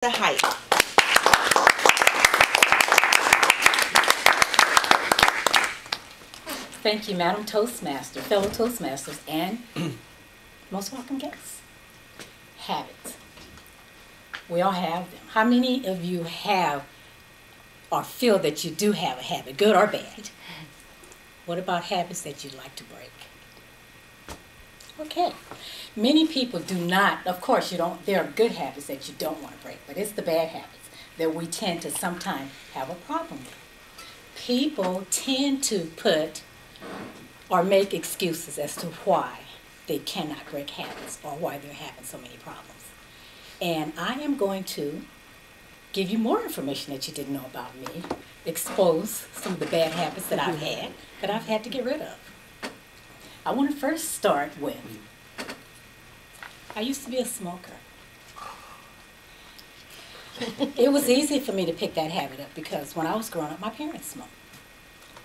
The height. Thank you, Madam Toastmaster, fellow Toastmasters, and most welcome guests. Habits. We all have them. How many of you have or feel that you do have a habit, good or bad? What about habits that you'd like to break? Okay. Many people do not, of course, there are good habits that you don't want to break, but it's the bad habits that we tend to sometimes have a problem with. People tend to put or make excuses as to why they cannot break habits or why they're having so many problems. And I am going to give you more information that you didn't know about me, expose some of the bad habits that I've had to get rid of. I want to first start with, I used to be a smoker. It was easy for me to pick that habit up because when I was growing up, my parents smoked.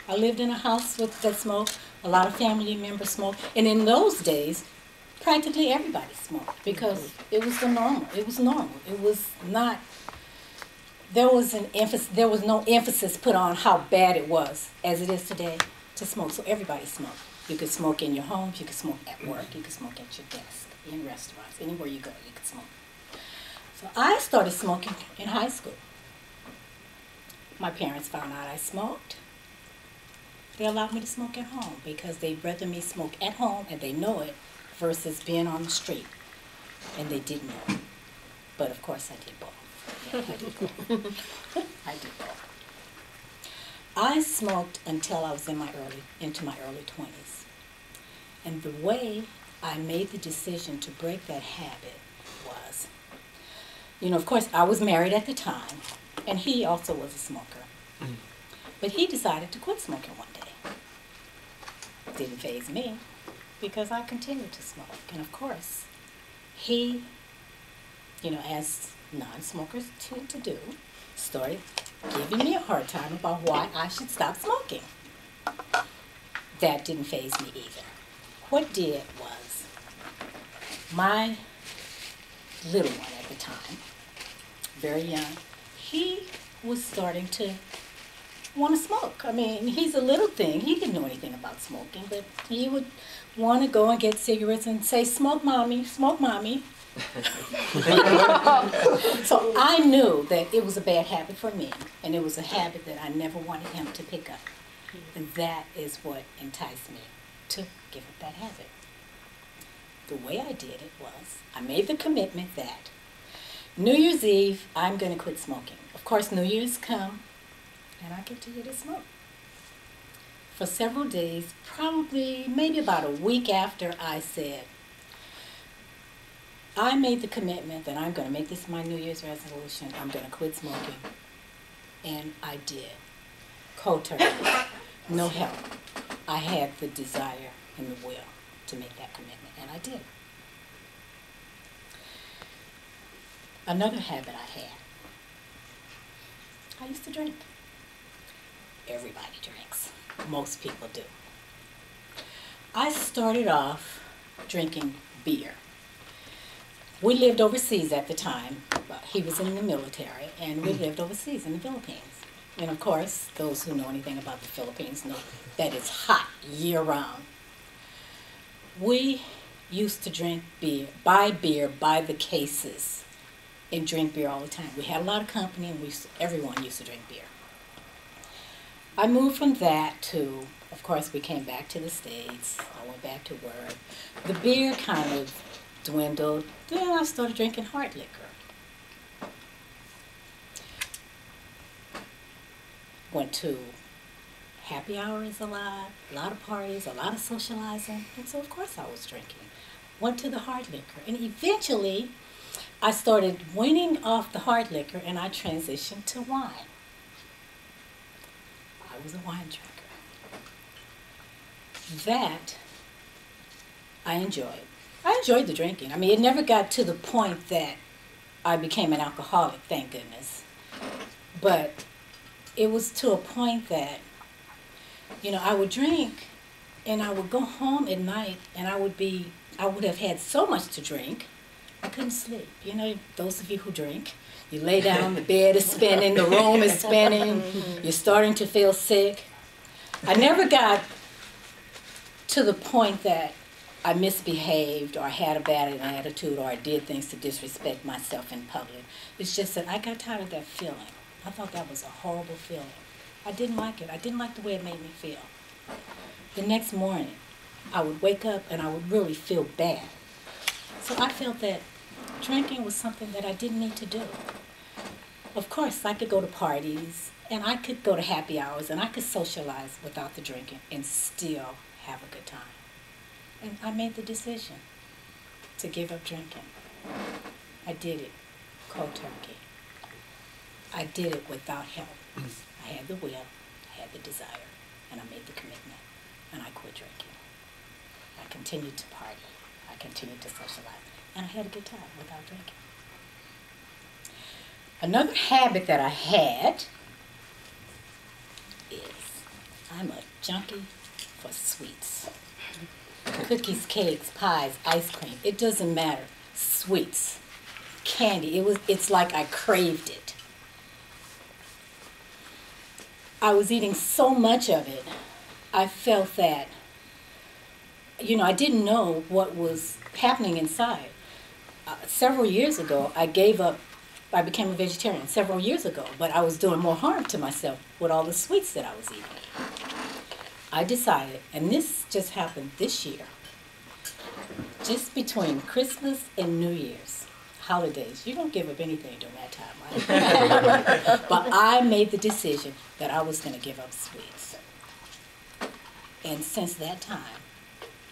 I lived in a house that smoked, a lot of family members smoked, and in those days, practically everybody smoked because it was the normal. It was normal. It was not, there was no emphasis put on how bad it was as it is today to smoke, so everybody smoked. You could smoke in your homes, you could smoke at work, you could smoke at your desk, in restaurants, anywhere you go, you could smoke. So I started smoking in high school. My parents found out I smoked. They allowed me to smoke at home because they'd rather me smoke at home and they know it versus being on the street. And they didn't know. But of course I did both. Yeah, I did both. I did both. I smoked until I was into my early 20s. And the way I made the decision to break that habit was, of course, I was married at the time, and he also was a smoker. But he decided to quit smoking one day. Didn't faze me, because I continued to smoke. And of course, he, as non-smokers tend to do, started giving me a hard time about why I should stop smoking. That didn't faze me either. What did was, my little one at the time, very young, he was starting to want to smoke. I mean, he's a little thing. He didn't know anything about smoking, but he would want to go and get cigarettes and say, "Smoke, mommy, smoke, mommy." So I knew that it was a bad habit for me, and it was a habit that I never wanted him to pick up. And that is what enticed me to give up that habit. The way I did it was, I made the commitment that New Year's Eve, I'm going to quit smoking. Of course, New Year's come, and I continue to smoke. For several days, probably maybe about a week after I said, I made the commitment that I'm going to make this my New Year's resolution. I'm going to quit smoking. And I did. Cold turkey. No help. I had the desire and the will to make that commitment, and I did. Another habit I had. I used to drink. Everybody drinks. Most people do. I started off drinking beer. We lived overseas at the time. He was in the military, and we lived overseas in the Philippines. And of course, those who know anything about the Philippines know that it's hot year-round. We used to drink beer by the cases, and drink beer all the time. We had a lot of company, and everyone used to drink beer. I moved from that to, of course, we came back to the States. I went back to work. The beer kind of dwindled. Then I started drinking hard liquor. Went to happy hours a lot of parties, a lot of socializing, and so of course I was drinking. Went to the hard liquor, and eventually I started weaning off the hard liquor, and I transitioned to wine. I was a wine drinker. That I enjoyed. I enjoyed the drinking. I mean, it never got to the point that I became an alcoholic, thank goodness. But it was to a point that, I would drink, and I would go home at night, and I would have had so much to drink, I couldn't sleep. Those of you who drink, You lay down, the bed is spinning, the room is spinning, you're starting to feel sick. I never got to the point that I misbehaved or I had a bad attitude or I did things to disrespect myself in public. It's just that I got tired of that feeling. I thought that was a horrible feeling. I didn't like it. I didn't like the way it made me feel. The next morning, I would wake up and I would really feel bad. So I felt that drinking was something that I didn't need to do. Of course, I could go to parties and I could go to happy hours and I could socialize without the drinking and still have a good time. And I made the decision to give up drinking. I did it cold turkey. I did it without help. I had the will, I had the desire, and I made the commitment, and I quit drinking. I continued to party. I continued to socialize, and I had a good time without drinking. Another habit that I had is I'm a junkie for sweets. Cookies, cakes, pies, ice cream. It doesn't matter. Sweets, candy. It's like I craved it. I was eating so much of it, I felt that, I didn't know what was happening inside. Several years ago, I became a vegetarian several years ago, but I was doing more harm to myself with all the sweets that I was eating. I decided, and this just happened this year, just between Christmas and New Year's holidays. You don't give up anything during that time, right? But I made the decision that I was going to give up sweets. And since that time,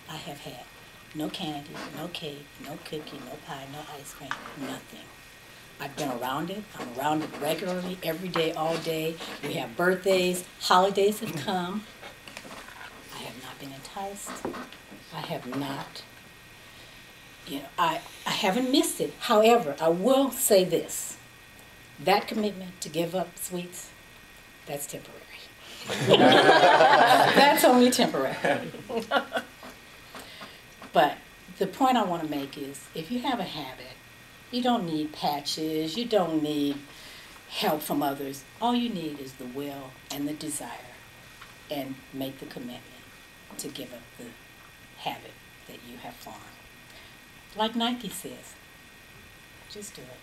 I have had no candy, no cake, no cookie, no pie, no ice cream, nothing. I've been around it. I'm around it regularly, every day, all day. We have birthdays. Holidays have come. I have not been enticed. I have not, I haven't missed it. However, I will say this. That commitment to give up sweets, that's temporary. That's only temporary. But the point I want to make is, if you have a habit, you don't need patches, you don't need help from others. All you need is the will and the desire, and make the commitment to give up the habit that you have formed. Like Nike says, just do it.